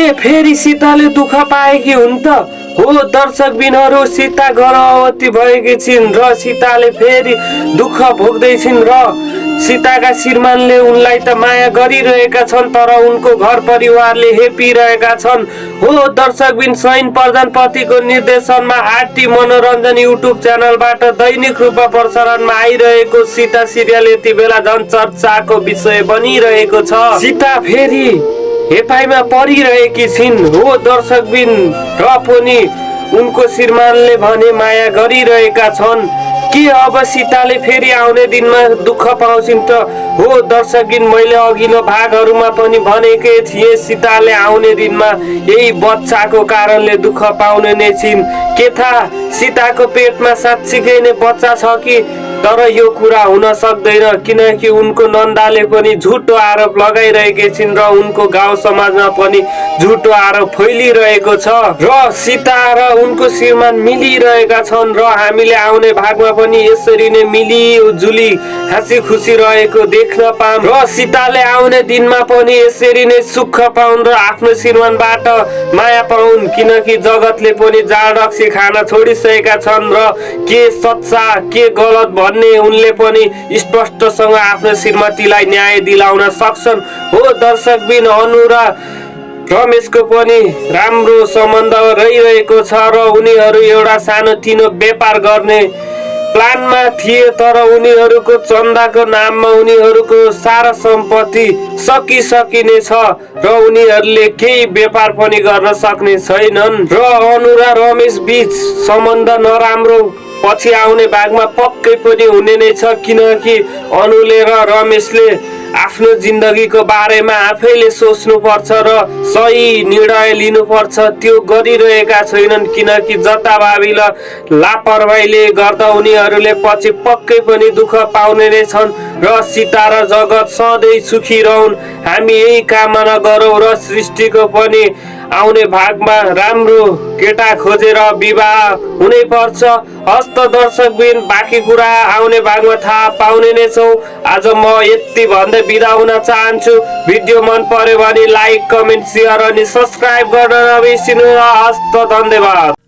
के फेरि सीताले दुःख पाएकी हुन् त? हो दर्शकबिनहरू, सीता गर्भवती भएकी छिन् र सीताले फेरि दुःख भोग्दैछिन् र सीताका श्रीमानले उनलाई त माया गरिरहेका छन्, तर उनको घर परिवारले हेपिरहेका छन्। हो दर्शकबिन, सैन प्रधानपतिको निर्देशनमा आरटी मनोरञ्जन युट्युब च्यानलबाट दैनिक रूपमा प्रसारणमा आइरहेको सीता सिरियल यति बेला झन् चर्चाको विषय बनिरहेको छ। सीता फेरि हेपाइमा परिरहेकी छिन्। हो दर्शकबिन, र पनि उनको श्रीमानले भने माया गरिरहेका छन्। के अब सीताले फेरि आउने दिनमा दुःख पाउँछिन् त? हो दर्शकबिन, मैले अघिल्लो भागहरूमा पनि भनेकै थिएँ, सीताले आउने दिनमा यही बच्चाको कारणले दुःख पाउने नै छिन्। के थाहा सीताको पेटमा साँच्चीकै नै बच्चा छ कि? तर यो कुरा हुन सक्दैन, किनकि उनको नन्दाले पनि झुटो आरोप लगाइरहेकी छिन् र उनको गाउँ समाजमा पनि झुटो आरोप फैलिरहेको छ र सीता र उनको श्रीमान मिलिरहेका छन् र हामीले आउने भागमा पनि यसरी नै मिलिजुली हाँसी खुसी रहेको देख्न पाऊँ र सीताले आउने दिनमा पनि यसरी नै सुख पाउन् र आफ्नो श्रीमानबाट माया पाउन्, किनकि जगतले पनि जाँड रक्सी खान छोडिसकेका छन् र के सच्चा के गलत भन्ने उनले पनि स्पष्टसँग आफ्नो श्रीमतीलाई न्याय दिलाउन सक्छन्। हो दर्शकबिन, अनु र रमेशको पनि राम्रो सम्बन्ध रहिरहेको छ र उनीहरू एउटा सानोतिनो व्यापार गर्ने प्लानमा थिए, तर उनीहरूको चन्दाको नाममा उनीहरूको सारा सम्पत्ति सकिने छ र उनीहरूले केही व्यापार पनि गर्न सक्ने छैनन् र अनु र रमेश बीच सम्बन्ध नराम्रो पछि आउने भागमा पक्कै पनि हुने नै छ, किनकि अनुले र रमेशले आफ्नो जिन्दगीको बारेमा आफैले सोच्नुपर्छ र सही निर्णय लिनुपर्छ। त्यो गरिरहेका छैनन्, किनकि जताभावी लापरवाहीले गर्दा उनीहरूले पछि पक्कै पनि दुःख पाउने नै छन् र सीता र जगत सधैँ सुखी रहन्, हामी यही कामना गरौँ र सृष्टिको पनि आउने भागमा राम्रो केटा खोजेर विवाह हुनै पर्छ। हस्त दर्शकबिन, बाँकी कुरा आउने भागमा थाहा पाउने नै छौँ। आज म यति भन्दै बिदा हुन चाहन्छु। भिडियो मन पर्यो भने लाइक, कमेन्ट, सेयर अनि सब्सक्राइब गर्न नबिर्सिनु। हस्त, धन्यवाद।